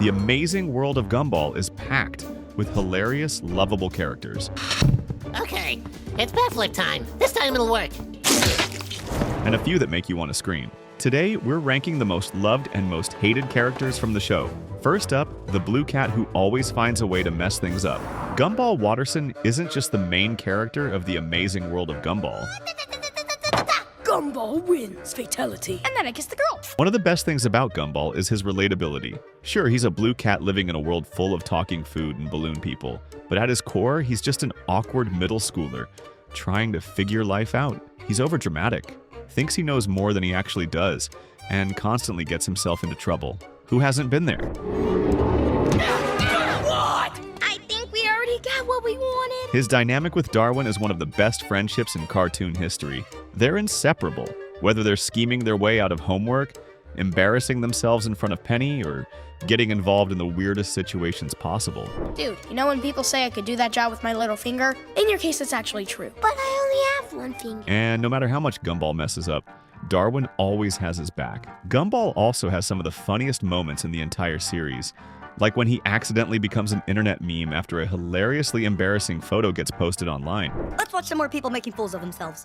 The Amazing World of Gumball is packed with hilarious, lovable characters. Okay, it's backflip time. This time it'll work. And a few that make you want to scream. Today, we're ranking the most loved and most hated characters from the show. First up, the blue cat who always finds a way to mess things up. Gumball Watterson isn't just the main character of the Amazing World of Gumball. Gumball wins fatality. And then I kiss the girl. One of the best things about Gumball is his relatability. Sure, he's a blue cat living in a world full of talking food and balloon people, but at his core, he's just an awkward middle schooler trying to figure life out. He's overdramatic, thinks he knows more than he actually does, and constantly gets himself into trouble. Who hasn't been there? What? I think we already got what we wanted. His dynamic with Darwin is one of the best friendships in cartoon history. They're inseparable, whether they're scheming their way out of homework, embarrassing themselves in front of Penny, or getting involved in the weirdest situations possible. Dude, you know when people say I could do that job with my little finger? In your case, it's actually true. But I only have one finger. And no matter how much Gumball messes up, Darwin always has his back. Gumball also has some of the funniest moments in the entire series, like when he accidentally becomes an internet meme after a hilariously embarrassing photo gets posted online. Let's watch some more people making fools of themselves.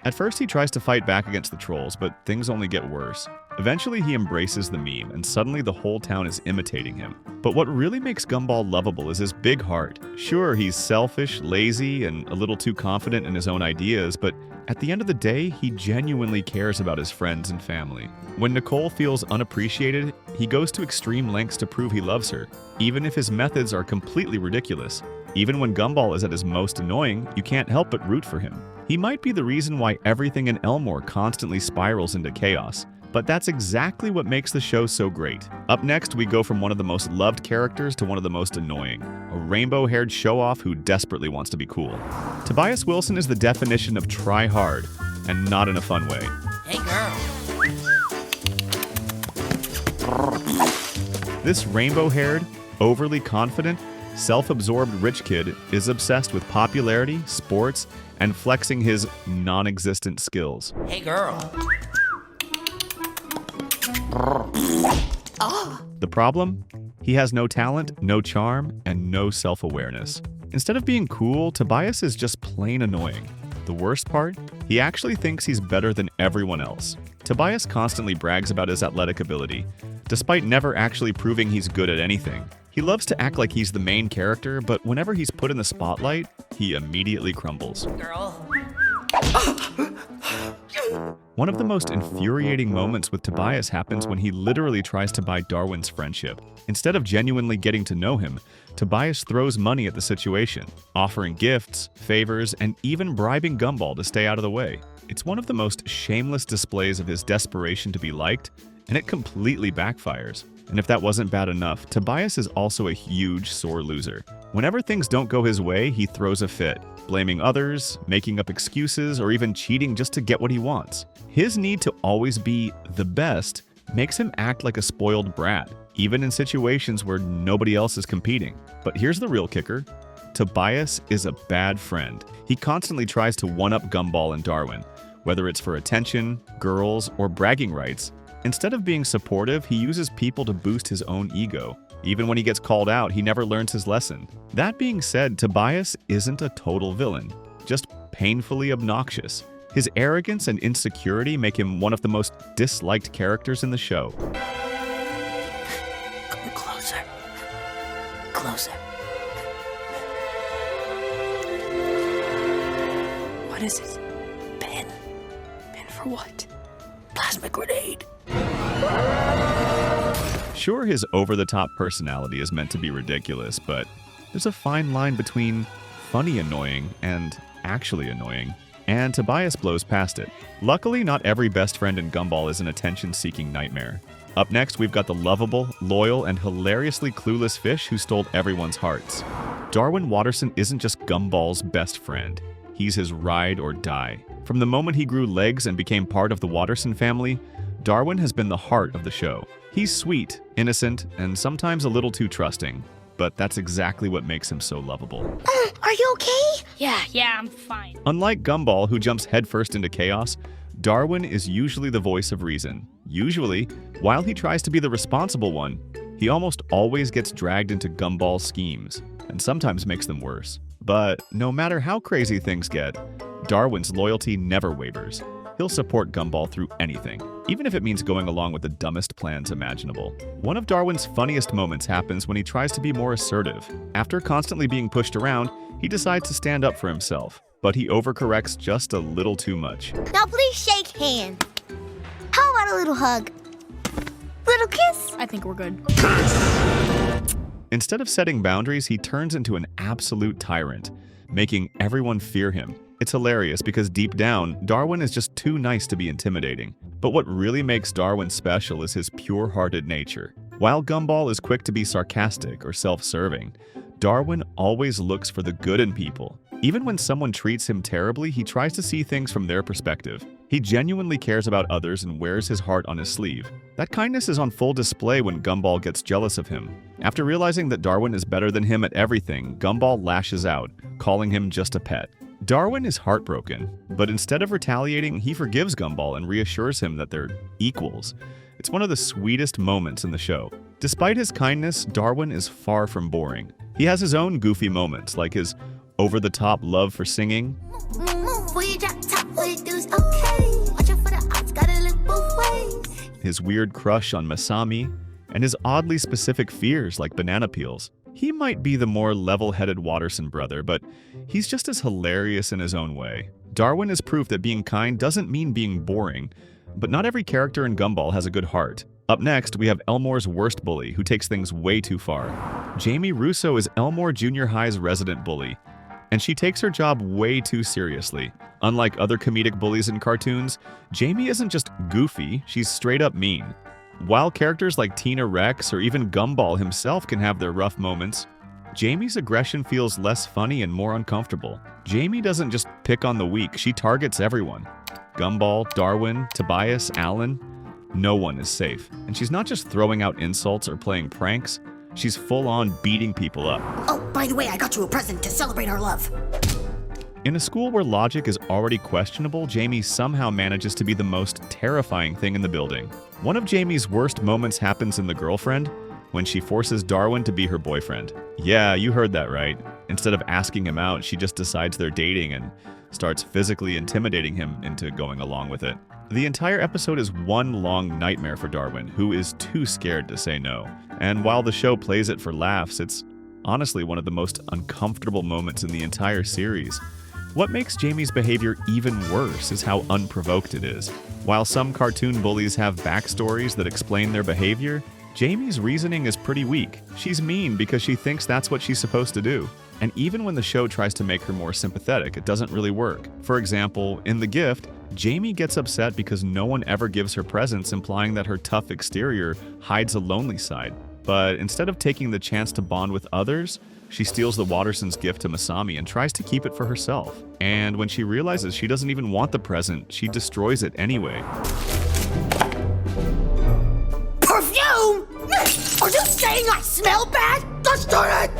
At first, he tries to fight back against the trolls, but things only get worse. Eventually, he embraces the meme, and suddenly the whole town is imitating him. But what really makes Gumball lovable is his big heart. Sure, he's selfish, lazy, and a little too confident in his own ideas, but at the end of the day, he genuinely cares about his friends and family. When Nicole feels unappreciated, he goes to extreme lengths to prove he loves her, even if his methods are completely ridiculous. Even when Gumball is at his most annoying, you can't help but root for him. He might be the reason why everything in Elmore constantly spirals into chaos, but that's exactly what makes the show so great. Up next, we go from one of the most loved characters to one of the most annoying, a rainbow-haired show-off who desperately wants to be cool. Tobias Wilson is the definition of try hard, and not in a fun way. Hey, girl. This rainbow-haired, overly confident, self-absorbed rich kid is obsessed with popularity, sports, and flexing his non-existent skills. Hey, girl. The problem? He has no talent, no charm, and no self-awareness. Instead of being cool, Tobias is just plain annoying. The worst part? He actually thinks he's better than everyone else. Tobias constantly brags about his athletic ability, despite never actually proving he's good at anything. He loves to act like he's the main character, but whenever he's put in the spotlight, he immediately crumbles. Girl. One of the most infuriating moments with Tobias happens when he literally tries to buy Darwin's friendship. Instead of genuinely getting to know him, Tobias throws money at the situation, offering gifts, favors, and even bribing Gumball to stay out of the way. It's one of the most shameless displays of his desperation to be liked, and it completely backfires. And if that wasn't bad enough, Tobias is also a huge sore loser. Whenever things don't go his way, he throws a fit, blaming others, making up excuses, or even cheating just to get what he wants. His need to always be the best makes him act like a spoiled brat, even in situations where nobody else is competing. But here's the real kicker. Tobias is a bad friend. He constantly tries to one-up Gumball and Darwin, whether it's for attention, girls, or bragging rights. Instead of being supportive, he uses people to boost his own ego. Even when he gets called out, he never learns his lesson. That being said, Tobias isn't a total villain, just painfully obnoxious. His arrogance and insecurity make him one of the most disliked characters in the show. Come closer. Closer. What is it? Pen. Pen for what? Plasma grenade. Sure, his over-the-top personality is meant to be ridiculous, but there's a fine line between funny annoying and actually annoying, and Tobias blows past it. Luckily, not every best friend in Gumball is an attention-seeking nightmare. Up next, we've got the lovable, loyal, and hilariously clueless fish who stole everyone's hearts. Darwin Watterson isn't just Gumball's best friend. He's his ride or die. From the moment he grew legs and became part of the Watterson family, Darwin has been the heart of the show. He's sweet, innocent, and sometimes a little too trusting, but that's exactly what makes him so lovable. Are you okay? Yeah, I'm fine. Unlike Gumball, who jumps headfirst into chaos, Darwin is usually the voice of reason. Usually, while he tries to be the responsible one, he almost always gets dragged into Gumball's schemes, and sometimes makes them worse. But no matter how crazy things get, Darwin's loyalty never wavers. He'll support Gumball through anything, even if it means going along with the dumbest plans imaginable. One of Darwin's funniest moments happens when he tries to be more assertive. After constantly being pushed around, he decides to stand up for himself, but he overcorrects just a little too much. Now please shake hands. How about a little hug? Little kiss? I think we're good. Instead of setting boundaries, he turns into an absolute tyrant, making everyone fear him. It's hilarious because deep down, Darwin is just too nice to be intimidating. But what really makes Darwin special is his pure-hearted nature. While Gumball is quick to be sarcastic or self-serving, Darwin always looks for the good in people. Even when someone treats him terribly, he tries to see things from their perspective. He genuinely cares about others and wears his heart on his sleeve. That kindness is on full display when Gumball gets jealous of him. After realizing that Darwin is better than him at everything, Gumball lashes out, calling him just a pet. Darwin is heartbroken, but instead of retaliating, he forgives Gumball and reassures him that they're equals. It's one of the sweetest moments in the show. Despite his kindness, Darwin is far from boring. He has his own goofy moments, like his over-the-top love for singing, his weird crush on Masami, and his oddly specific fears like banana peels. He might be the more level-headed Watterson brother, but he's just as hilarious in his own way. Darwin is proof that being kind doesn't mean being boring, but not every character in Gumball has a good heart. Up next, we have Elmore's worst bully, who takes things way too far. Jamie Russo is Elmore Junior High's resident bully, and she takes her job way too seriously. Unlike other comedic bullies in cartoons, Jamie isn't just goofy, she's straight up mean. While characters like Tina Rex or even Gumball himself can have their rough moments, Jamie's aggression feels less funny and more uncomfortable. Jamie doesn't just pick on the weak, she targets everyone. Gumball, Darwin, Tobias, Alan, no one is safe. And she's not just throwing out insults or playing pranks, she's full-on beating people up. Oh, by the way, I got you a present to celebrate our love. In a school where logic is already questionable, Jamie somehow manages to be the most terrifying thing in the building. One of Jamie's worst moments happens in The Girlfriend, when she forces Darwin to be her boyfriend. Yeah, you heard that right. Instead of asking him out, she just decides they're dating and starts physically intimidating him into going along with it. The entire episode is one long nightmare for Darwin, who is too scared to say no. And while the show plays it for laughs, it's honestly one of the most uncomfortable moments in the entire series. What makes Jamie's behavior even worse is how unprovoked it is. While some cartoon bullies have backstories that explain their behavior, Jamie's reasoning is pretty weak. She's mean because she thinks that's what she's supposed to do. And even when the show tries to make her more sympathetic, it doesn't really work. For example, in The Gift, Jamie gets upset because no one ever gives her presents, implying that her tough exterior hides a lonely side. But instead of taking the chance to bond with others, she steals the Wattersons' gift to Masami and tries to keep it for herself. And when she realizes she doesn't even want the present, she destroys it anyway. Perfume? Are you saying I smell bad? Destroy it!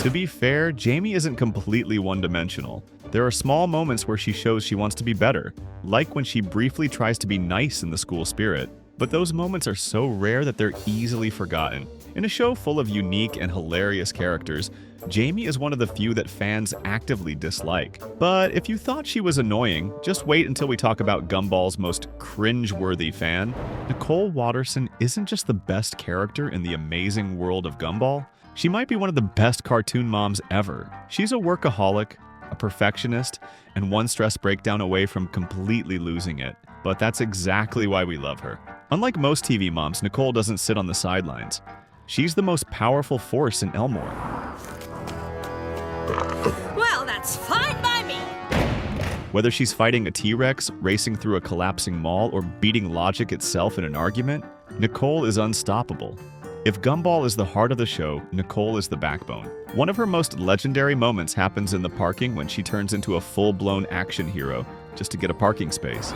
To be fair, Jamie isn't completely one-dimensional. There are small moments where she shows she wants to be better, like when she briefly tries to be nice in the school spirit. But those moments are so rare that they're easily forgotten. In a show full of unique and hilarious characters, Jamie is one of the few that fans actively dislike. But if you thought she was annoying, just wait until we talk about Gumball's most cringe-worthy fan. Nicole Watterson isn't just the best character in the Amazing World of Gumball, she might be one of the best cartoon moms ever. She's a workaholic, a perfectionist, and one stress breakdown away from completely losing it. But that's exactly why we love her. Unlike most TV moms, Nicole doesn't sit on the sidelines. She's the most powerful force in Elmore. Well, that's fine by me. Whether she's fighting a T-Rex, racing through a collapsing mall, or beating logic itself in an argument, Nicole is unstoppable. If Gumball is the heart of the show, Nicole is the backbone. One of her most legendary moments happens in the parking when she turns into a full-blown action hero just to get a parking space.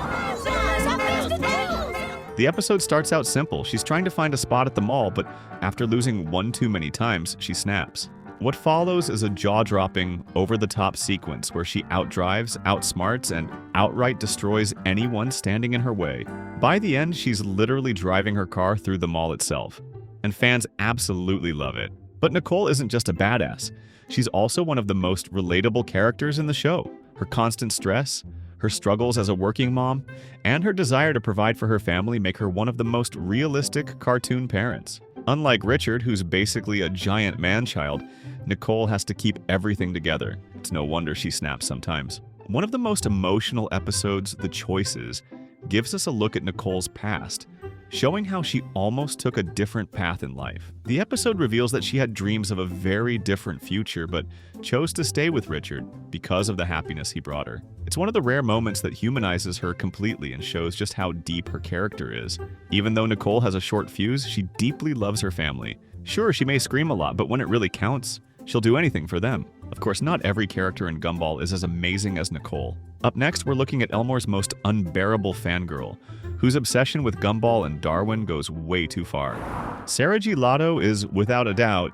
The episode starts out simple. She's trying to find a spot at the mall, but after losing one too many times, she snaps. What follows is a jaw-dropping, over-the-top sequence where she outdrives, outsmarts, and outright destroys anyone standing in her way. By the end, she's literally driving her car through the mall itself, and fans absolutely love it. But Nicole isn't just a badass. She's also one of the most relatable characters in the show. Her constant stress, her struggles as a working mom, and her desire to provide for her family make her one of the most realistic cartoon parents. Unlike Richard, who's basically a giant man-child, Nicole has to keep everything together. It's no wonder she snaps sometimes. One of the most emotional episodes, The Choices, gives us a look at Nicole's past, showing how she almost took a different path in life. The episode reveals that she had dreams of a very different future, but chose to stay with Richard because of the happiness he brought her. It's one of the rare moments that humanizes her completely and shows just how deep her character is. Even though Nicole has a short fuse, she deeply loves her family. Sure, she may scream a lot, but when it really counts, she'll do anything for them. Of course, not every character in Gumball is as amazing as Nicole. Up next, we're looking at Elmore's most unbearable fangirl, whose obsession with Gumball and Darwin goes way too far. Sarah G. Lato is, without a doubt,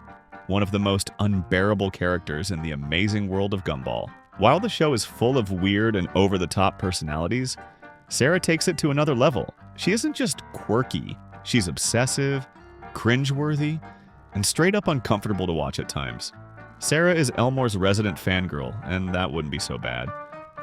one of the most unbearable characters in the Amazing World of Gumball. While the show is full of weird and over-the-top personalities, Sarah takes it to another level. She isn't just quirky, she's obsessive, cringeworthy, and straight-up uncomfortable to watch at times. Sarah is Elmore's resident fangirl, and that wouldn't be so bad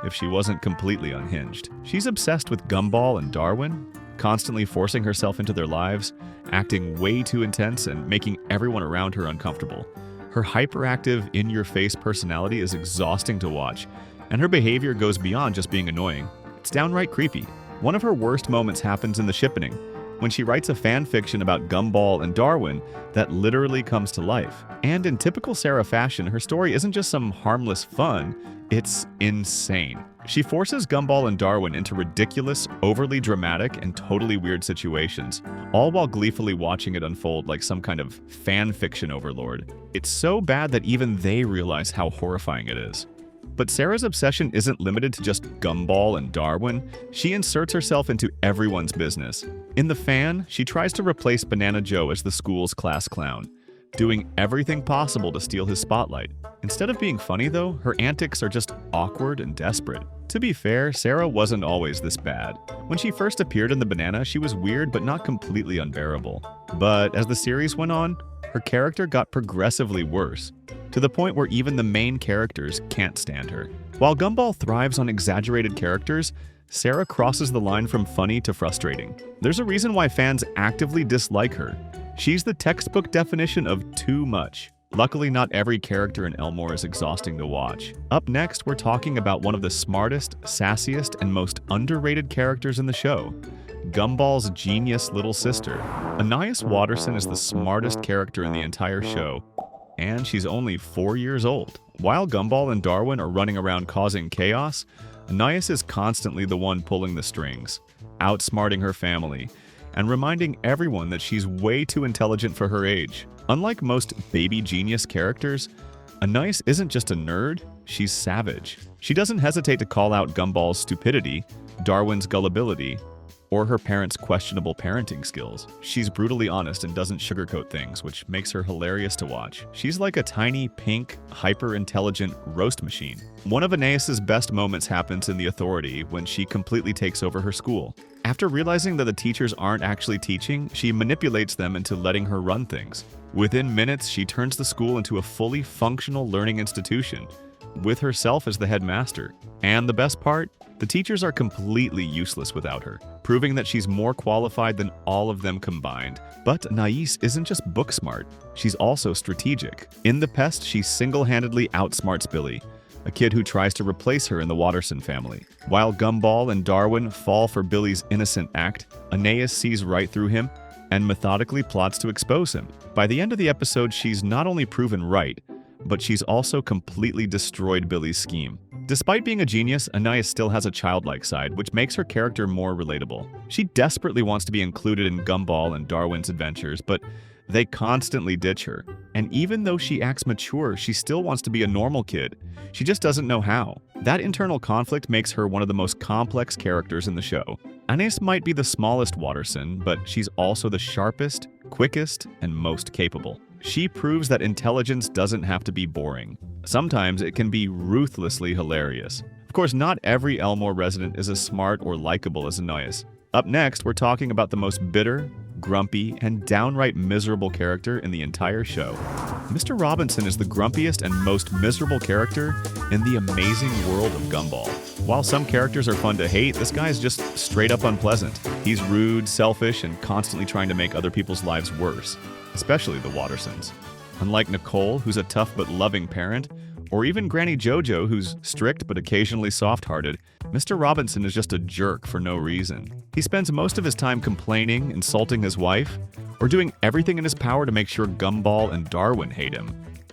if she wasn't completely unhinged. She's obsessed with Gumball and Darwin, constantly forcing herself into their lives, acting way too intense and making everyone around her uncomfortable. Her hyperactive, in-your-face personality is exhausting to watch, and her behavior goes beyond just being annoying. It's downright creepy. One of her worst moments happens in the shippening, when she writes a fan fiction about Gumball and Darwin that literally comes to life. And in typical Sarah fashion, her story isn't just some harmless fun, it's insane. She forces Gumball and Darwin into ridiculous, overly dramatic, and totally weird situations, all while gleefully watching it unfold like some kind of fan fiction overlord. It's so bad that even they realize how horrifying it is. But Sarah's obsession isn't limited to just Gumball and Darwin. She inserts herself into everyone's business. In The Fan, she tries to replace Banana Joe as the school's class clown, doing everything possible to steal his spotlight. Instead of being funny, though, her antics are just awkward and desperate. To be fair, Sarah wasn't always this bad. When she first appeared in The Banana, she was weird but not completely unbearable. But as the series went on, her character got progressively worse, to the point where even the main characters can't stand her. While Gumball thrives on exaggerated characters, Sarah crosses the line from funny to frustrating. There's a reason why fans actively dislike her. She's the textbook definition of too much. Luckily, not every character in Elmore is exhausting to watch. Up next, we're talking about one of the smartest, sassiest, and most underrated characters in the show, Gumball's genius little sister. Anais Watterson is the smartest character in the entire show, and she's only 4 years old. While Gumball and Darwin are running around causing chaos, Anais is constantly the one pulling the strings, outsmarting her family, and reminding everyone that she's way too intelligent for her age. Unlike most baby genius characters, Anais isn't just a nerd, she's savage. She doesn't hesitate to call out Gumball's stupidity, Darwin's gullibility, or her parents' questionable parenting skills. She's brutally honest and doesn't sugarcoat things, which makes her hilarious to watch. She's like a tiny, pink, hyper-intelligent roast machine. One of Anais's best moments happens in The Authority when she completely takes over her school. After realizing that the teachers aren't actually teaching, she manipulates them into letting her run things. Within minutes, she turns the school into a fully functional learning institution, with herself as the headmaster. And the best part? The teachers are completely useless without her, proving that she's more qualified than all of them combined. But Anais isn't just book smart, she's also strategic. In The Pest, she single-handedly outsmarts Billy, a kid who tries to replace her in the Watterson family. While Gumball and Darwin fall for Billy's innocent act, Anais sees right through him and methodically plots to expose him. By the end of the episode, she's not only proven right, but she's also completely destroyed Billy's scheme. Despite being a genius, Anais still has a childlike side, which makes her character more relatable. She desperately wants to be included in Gumball and Darwin's adventures, but they constantly ditch her. And even though she acts mature, she still wants to be a normal kid. She just doesn't know how. That internal conflict makes her one of the most complex characters in the show. Anais might be the smallest Watterson, but she's also the sharpest, quickest, and most capable. She proves that intelligence doesn't have to be boring. Sometimes it can be ruthlessly hilarious. Of course, not every Elmore resident is as smart or likable as Anais. Up next, we're talking about the most bitter, grumpy, and downright miserable character in the entire show. Mr. Robinson is the grumpiest and most miserable character in the Amazing World of Gumball. While some characters are fun to hate, this guy is just straight up unpleasant. He's rude, selfish, and constantly trying to make other people's lives worse, especially the Wattersons. Unlike Nicole, who's a tough but loving parent, or even Granny Jojo, who's strict but occasionally soft-hearted, Mr. Robinson is just a jerk for no reason. He spends most of his time complaining, insulting his wife, or doing everything in his power to make sure Gumball and Darwin hate him.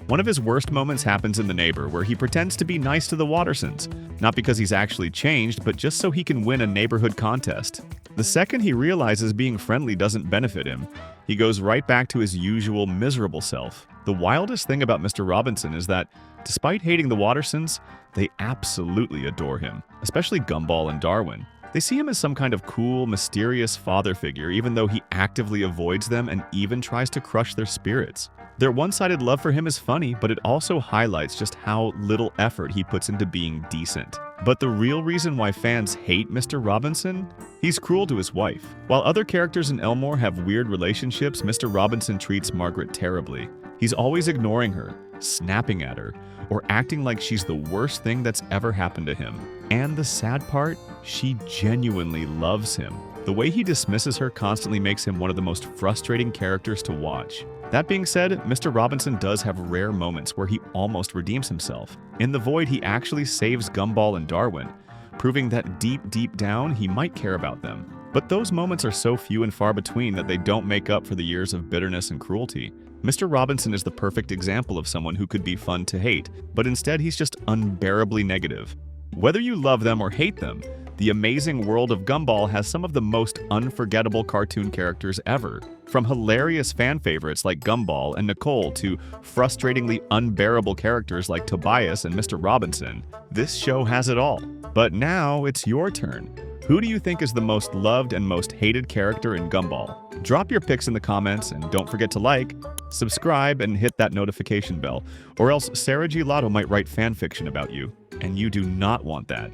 One of his worst moments happens in The Neighbor, where he pretends to be nice to the Wattersons, not because he's actually changed, but just so he can win a neighborhood contest. The second he realizes being friendly doesn't benefit him, he goes right back to his usual miserable self. The wildest thing about Mr. Robinson is that, despite hating the Wattersons, they absolutely adore him, especially Gumball and Darwin. They see him as some kind of cool, mysterious father figure, even though he actively avoids them and even tries to crush their spirits. Their one-sided love for him is funny, but it also highlights just how little effort he puts into being decent. But the real reason why fans hate Mr. Robinson? He's cruel to his wife. While other characters in Elmore have weird relationships, Mr. Robinson treats Margaret terribly. He's always ignoring her, snapping at her, or acting like she's the worst thing that's ever happened to him. And the sad part, she genuinely loves him. The way he dismisses her constantly makes him one of the most frustrating characters to watch. That being said, Mr. Robinson does have rare moments where he almost redeems himself. In The Void, he actually saves Gumball and Darwin, proving that deep down, he might care about them. But those moments are so few and far between that they don't make up for the years of bitterness and cruelty. Mr. Robinson is the perfect example of someone who could be fun to hate, but instead he's just unbearably negative. Whether you love them or hate them, the Amazing World of Gumball has some of the most unforgettable cartoon characters ever. From hilarious fan favorites like Gumball and Nicole to frustratingly unbearable characters like Tobias and Mr. Robinson, this show has it all. But now it's your turn. Who do you think is the most loved and most hated character in Gumball? Drop your picks in the comments and don't forget to like, subscribe, and hit that notification bell, or else Sarah G. Lato might write fanfiction about you, and you do not want that.